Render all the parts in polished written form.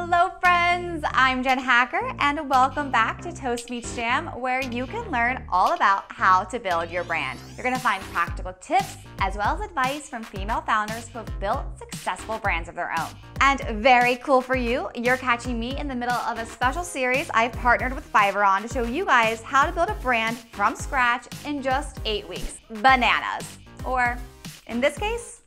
Hello friends, I'm Jen Hacker and welcome back to Toast Meets Jam, where you can learn all about how to build your brand. You're gonna find practical tips as well as advice from female founders who have built successful brands of their own. And very cool for you, you're catching me in the middle of a special series I've partnered with Fiverr on to show you guys how to build a brand from scratch in just 8 weeks. Bananas. Or in this case,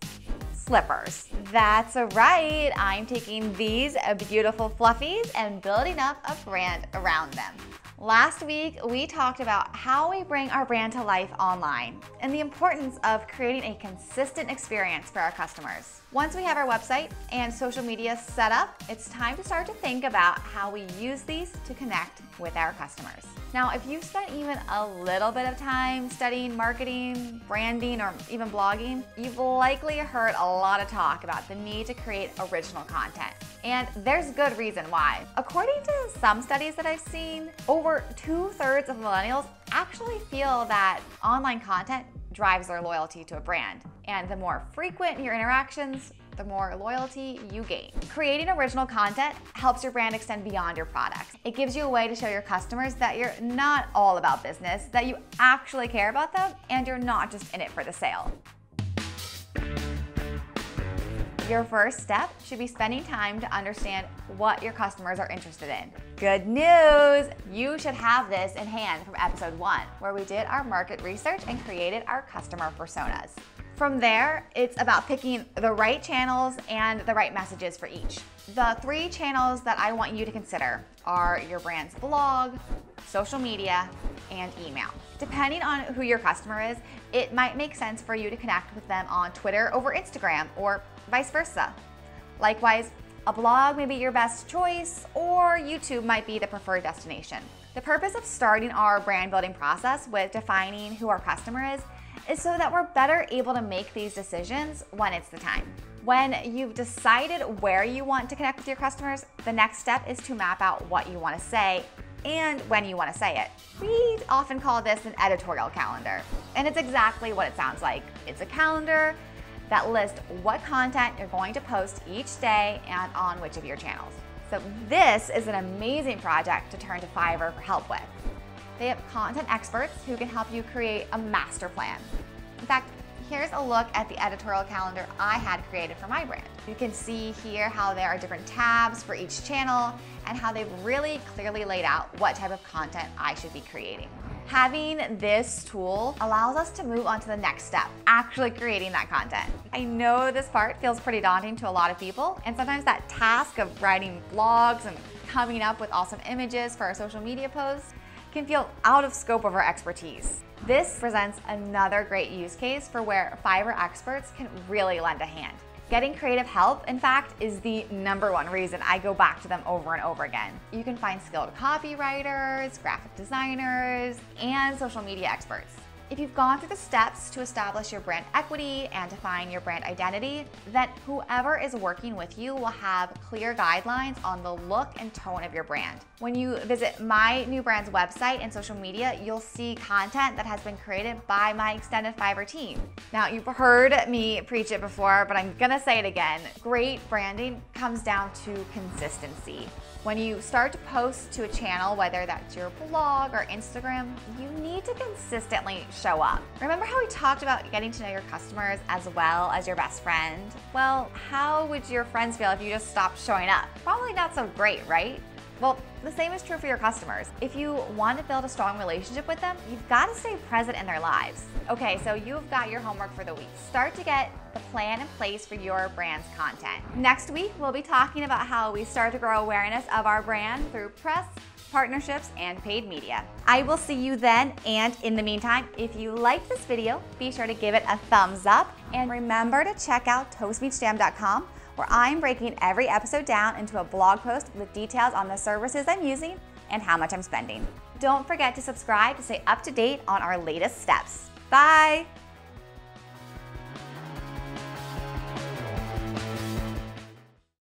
slippers. That's right, I'm taking these beautiful fluffies and building up a brand around them. Last week, we talked about how we bring our brand to life online and the importance of creating a consistent experience for our customers. Once we have our website and social media set up, it's time to start to think about how we use these to connect with our customers. Now, if you've spent even a little bit of time studying marketing, branding, or even blogging, you've likely heard a lot of talk about the need to create original content. And there's good reason why. According to some studies that I've seen, over 2/3 of millennials actually feel that online content drives their loyalty to a brand. And the more frequent your interactions, the more loyalty you gain. Creating original content helps your brand extend beyond your products. It gives you a way to show your customers that you're not all about business, that you actually care about them, and you're not just in it for the sale. Your first step should be spending time to understand what your customers are interested in. Good news! You should have this in hand from episode 1, where we did our market research and created our customer personas. From there, it's about picking the right channels and the right messages for each. The 3 channels that I want you to consider are your brand's blog, social media, and email. Depending on who your customer is, it might make sense for you to connect with them on Twitter over Instagram or vice versa. Likewise, a blog may be your best choice, or YouTube might be the preferred destination. The purpose of starting our brand building process with defining who our customer is so that we're better able to make these decisions when it's the time. When you've decided where you want to connect with your customers, the next step is to map out what you want to say and when you want to say it. We often call this an editorial calendar, and it's exactly what it sounds like. It's a calendar that lists what content you're going to post each day and on which of your channels. So this is an amazing project to turn to Fiverr for help with. They have content experts who can help you create a master plan. In fact, here's a look at the editorial calendar I had created for my brand. You can see here how there are different tabs for each channel and how they've really clearly laid out what type of content I should be creating. Having this tool allows us to move on to the next step, actually creating that content. I know this part feels pretty daunting to a lot of people, and sometimes that task of writing blogs and coming up with awesome images for our social media posts can feel out of scope of our expertise. This presents another great use case for where Fiverr experts can really lend a hand. Getting creative help, in fact, is the #1 reason I go back to them over and over again. You can find skilled copywriters, graphic designers, and social media experts. If you've gone through the steps to establish your brand equity and define your brand identity, then whoever is working with you will have clear guidelines on the look and tone of your brand. When you visit my new brand's website and social media, you'll see content that has been created by my extended Fiverr team. Now, you've heard me preach it before, but I'm gonna say it again. Great branding comes down to consistency. When you start to post to a channel, whether that's your blog or Instagram, you need to consistently show up. Remember how we talked about getting to know your customers as well as your best friend? Well, how would your friends feel if you just stopped showing up? Probably not so great, right? Well, the same is true for your customers. If you want to build a strong relationship with them, you've got to stay present in their lives. Okay, so you've got your homework for the week. Start to get the plan in place for your brand's content. Next week, we'll be talking about how we start to grow awareness of our brand through press, partnerships, and paid media. I will see you then, and in the meantime, if you like this video, be sure to give it a thumbs up, and remember to check out toastmeetsjam.com, where I'm breaking every episode down into a blog post with details on the services I'm using and how much I'm spending. Don't forget to subscribe to stay up to date on our latest steps. Bye!